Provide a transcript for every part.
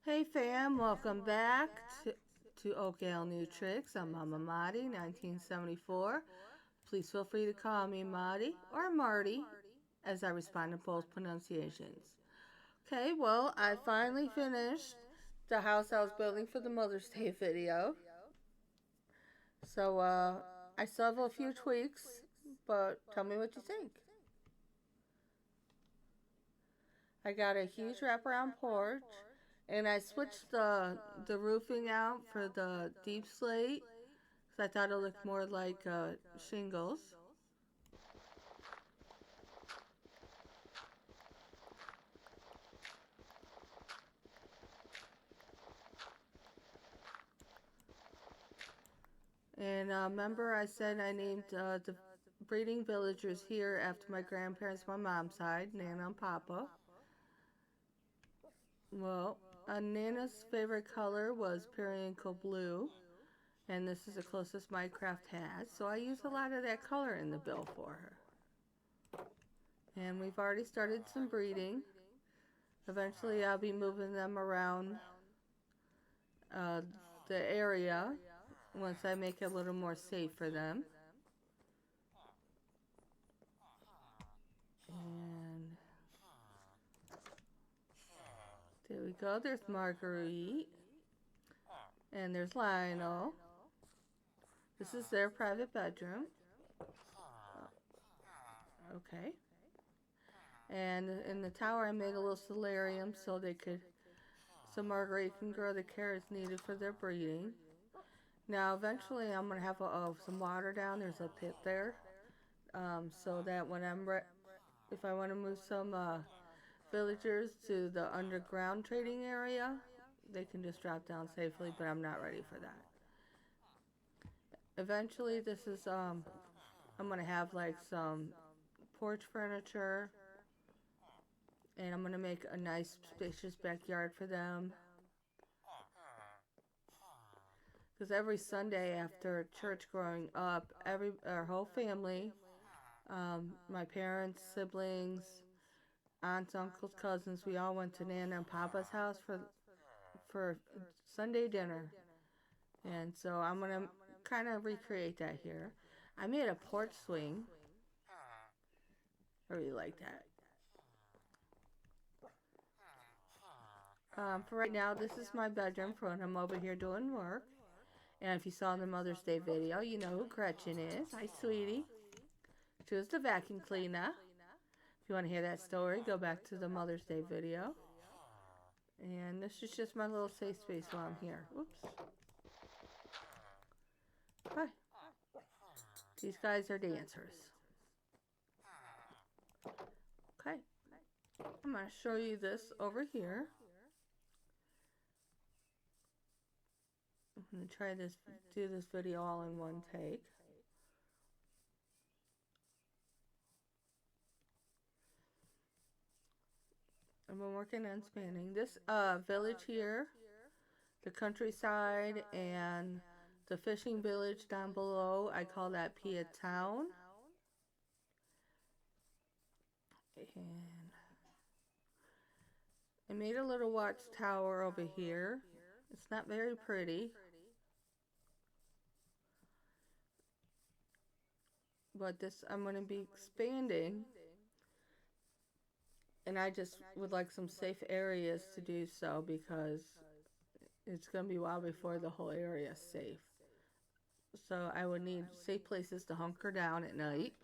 Hey fam, welcome back to Oakdale New Tricks. I'm Mama Marty, 1974. Please feel free to call me Marty or Marty as I respond to both pronunciations. Okay, well, I finally finished the house I was building for the Mother's Day video. So, I still have a few tweaks, but tell me what you think. I got a huge wraparound porch, and I switched the roofing out for the deep slate because I thought it looked more like shingles. And remember, I said I named the breeding villagers here after my grandparents, my mom's side, Nana and Papa. Well, Nana's favorite color was periwinkle blue, and this is the closest Minecraft has, so I used a lot of that color in the bill for her. And we've already started some breeding. Eventually, I'll be moving them around uh, the area once I make it a little more safe for them. And there we go. There's Marguerite. And there's Lionel. This is their private bedroom. Okay. And in the tower, I made a little solarium so Marguerite can grow the carrots needed for their breeding. Now, eventually, I'm going to have some water down. There's a pit there. So that when if I want to move some villagers to the underground trading area, they can just drop down safely, but I'm not ready for that. Eventually, I'm going to have like some porch furniture, and I'm going to make a nice spacious backyard for them. Because every Sunday after church growing up, our whole family, my parents, siblings, aunts, uncles, cousins, we all went to Nana and Papa's house for Sunday dinner. And so I'm going to kind of recreate that here. I made a porch swing. I really like that. For right now, this is my bedroom for when I'm over here doing work. And if you saw the Mother's Day video, you know who Gretchen is. Hi, sweetie. She was the vacuum cleaner. If you want to hear that story, go back to the Mother's Day video. And this is just my little safe space while I'm here. Oops. Hi. These guys are dancers. Okay. I'm going to show you this over here. I'm going to try do this video all in one take. I've been working on spanning this village here, the countryside, and the fishing village down below. I call that Pia Town. And I made a little watchtower over here. It's not very pretty, but I'm going to be expanding, and I just would like some safe areas to do so because it's going to be a while before the whole area is safe. So I would need safe places to hunker down at night.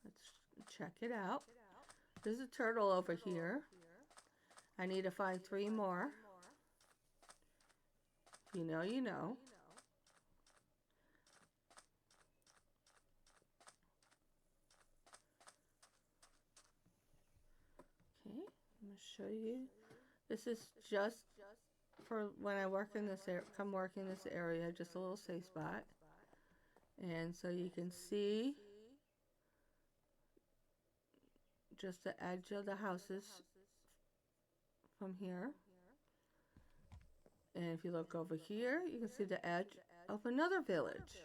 Let's check it out. There's a turtle over here. I need to find 3 more. You know, you know. Okay, I'm going to show you. This is just for when I work in this area, come work in this area, just a little safe spot. And so you can see just the edge of the houses from here. And if you look over here, you can see the edge of another village.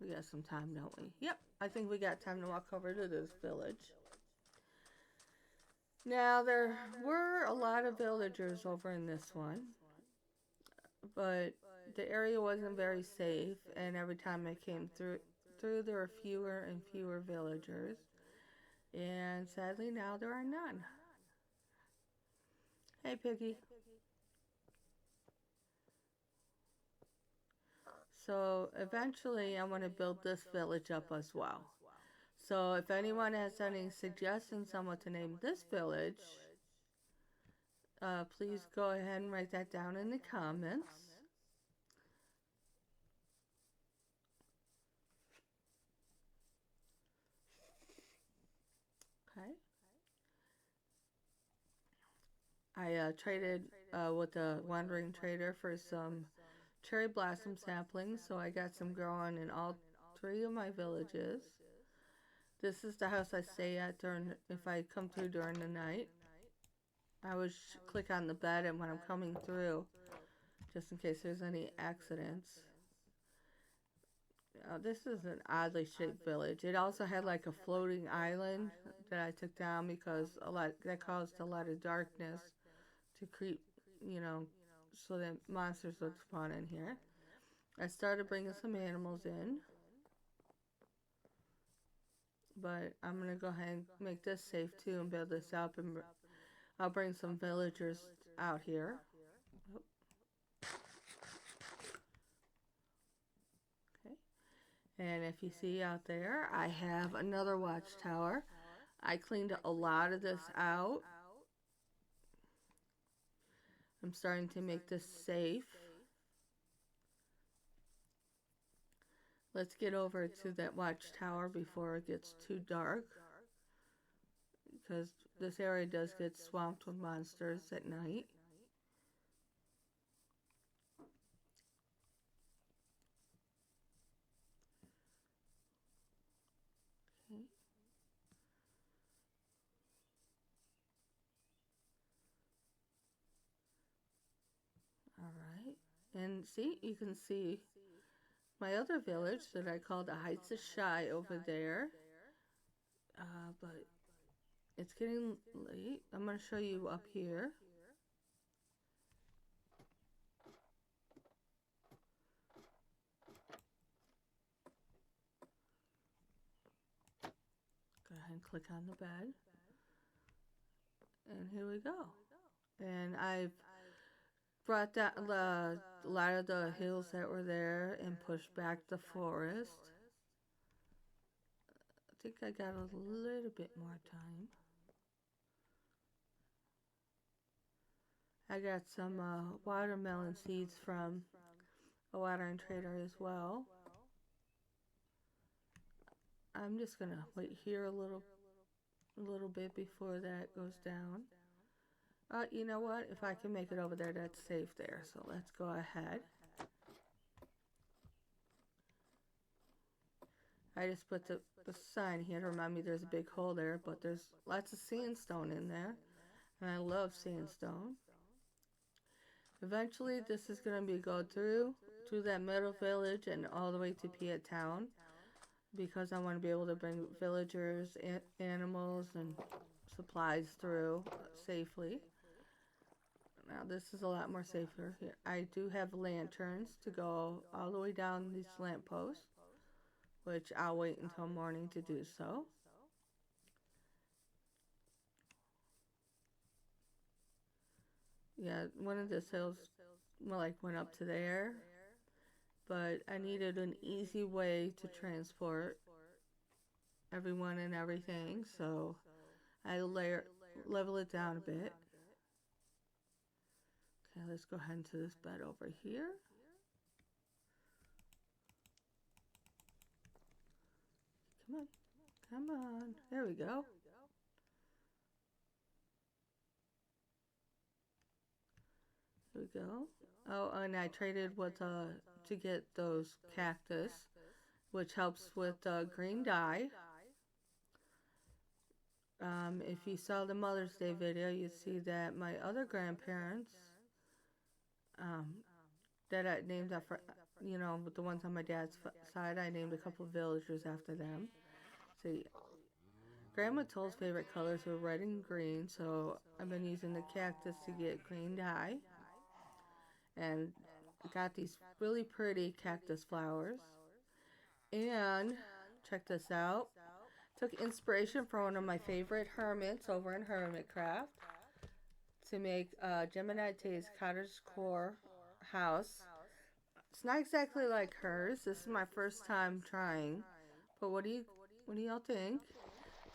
We got some time, don't we? Yep, I think we got time to walk over to this village. Now, there were a lot of villagers over in this one, but the area wasn't very safe, and every time I came through there were fewer and fewer villagers, and sadly now there are none. Hey, Piggy. So eventually I want to build this village up as well. So if anyone has any suggestions on what to name this village, please go ahead and write that down in the comments. Okay. I traded with a wandering trader for some cherry blossom saplings, so I got some growing in all 3 of my villages. This is the house I stay at if I come through during the night. I always click on the bed and when I'm coming through, just in case there's any accidents. This is an oddly shaped village. It also had like a floating island that I took down because that caused a lot of darkness to creep, so that monsters would spawn in here. I started bringing some animals in, but I'm going to go ahead and make this safe too and build this up, and I'll bring some villagers out here. Okay. And if you see out there, I have another watchtower. I cleaned a lot of this out. I'm starting to make this safe. Let's get over to that watchtower before it gets too dark, because this area does get swamped with monsters at night. Okay. Alright. And see, you can see my other village that I call the Heights of Shy over there. But it's getting late. I'm going to show you up here. Go ahead and click on the bed. And here we go. And I've brought down a lot of the hills that were there and pushed back the forest. I think I got a little bit more time. I got some watermelon seeds from a watering trader as well. I'm just gonna wait here a little bit before that goes down. You know what? If I can make it over there, that's safe there. So let's go ahead. I just put the sign here to remind me there's a big hole there, but there's lots of sandstone in there, and I love sandstone. Eventually, this is going to be go through that middle village and all the way to Piet Town, because I want to be able to bring villagers, animals, and supplies through safely. Now this is a lot more safer here. I do have lanterns to go all the way down these lampposts, which I'll wait until morning to do so. Yeah, one of the hills went up to there, but I needed an easy way to transport everyone and everything, so I level it down a bit. Okay, let's go ahead into this bed over here. Come on. There we go. There we go. Oh, and I traded with to get those cactus, which helps with green dye. If you saw the Mother's Day video, you'd see that my other grandparents that I named after, with the ones on my dad's side. I named a couple of villagers after them. See, Grandma Toll's favorite colors were red and green, so I've been using the cactus to get green dye. And got these really pretty cactus flowers. And check this out. Took inspiration from one of my favorite hermits over in Hermitcraft to make GeminiTay's Cottage Core house. It's not exactly like hers. This is my first time trying. But what do y'all think?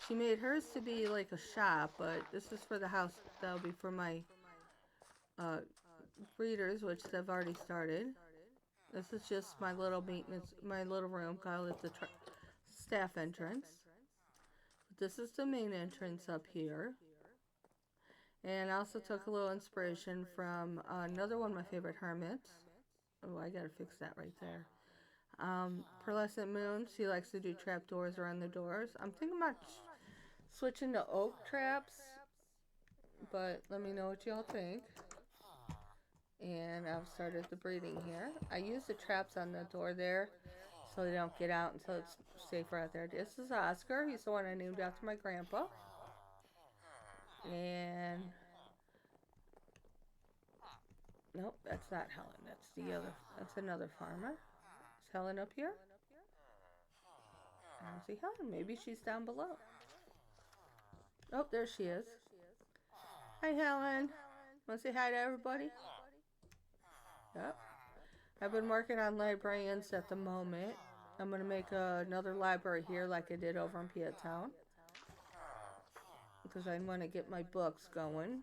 She made hers to be like a shop, but this is for the house. That'll be for my uh, breeders, which they've already started. This is just my little maintenance, my little room. Call it the staff entrance. But this is the main entrance up here. And I also took a little inspiration from another one of my favorite hermits. Oh, I gotta fix that right there. Pearlescentmoon. She likes to do trapdoors around the doors. I'm thinking about switching to oak traps, but let me know what y'all think. And I've started the breeding here. I use the traps on the door there so they don't get out, and so it's safer out there. This is Oscar. He's the one I named after my grandpa. And nope, that's not Helen. That's another farmer. Is Helen up here? I don't see Helen. Maybe she's down below. Oh, there she is. Hi, Helen. Want to say hi to everybody? Yep. I've been working on librarians at the moment. I'm going to make another library here like I did over in Piatt Town, because I want to get my books going.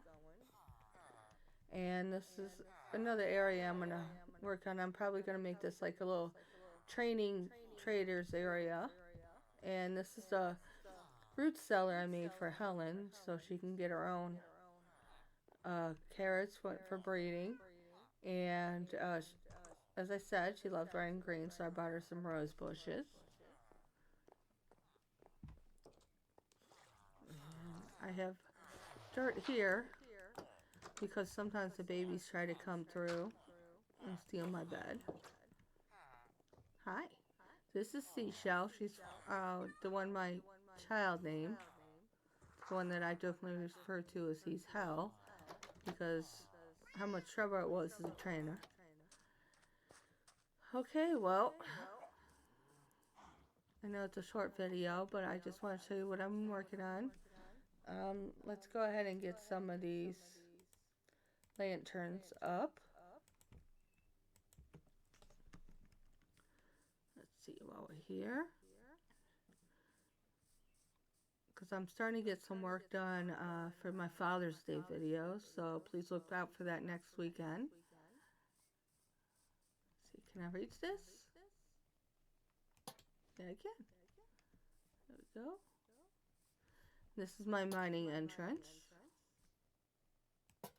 And this is another area I'm going to work on. I'm probably going to make this like a little training traders area. And this is a root cellar I made for Helen so she can get her own carrots for breeding. And as I said, she loved red and green, so I bought her some rose bushes. And I have dirt here because sometimes the babies try to come through and steal my bed. Hi. This is Seashell. She's the one my child named. The one that I jokingly refer to as He's Hell, because how much trouble it was as a trainer. Okay, well, I know it's a short video, but I just want to show you what I'm working on. Let's go ahead and get some of these lanterns up. Let's see while we're here, because I'm starting to get some work done for my Father's Day video, so please look out for that next weekend. Let's see, can I reach this? Yeah, I can. There we go. This is my mining entrance. Let's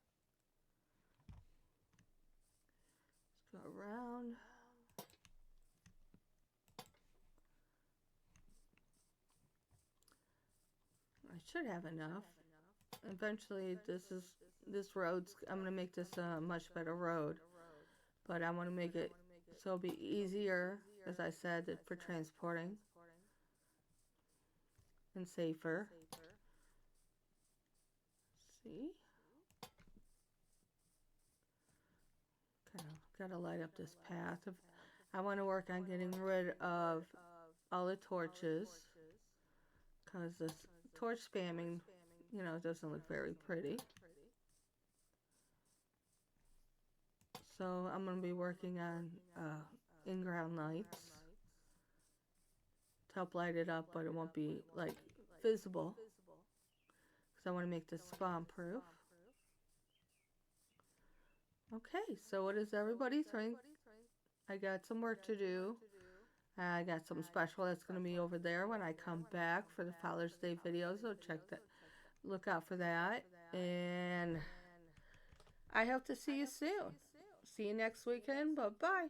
go around. I should have enough. Eventually, this road's, I'm going to make this a much better road. But I want to make it so it'll be easier, as I said, for transporting. And safer. See? Gotta light up this path. I want to work on getting rid of all the torches, because this torch spamming, doesn't look very pretty. So I'm going to be working on in-ground lights to help light it up, but it won't be like visible, because I want to make this spawn proof. Okay, so what does everybody think? I got some work to do. I got something special that's going to be over there when I come back for the Father's Day video, so look out for that. And I hope to see you soon. See you next weekend. Bye-bye.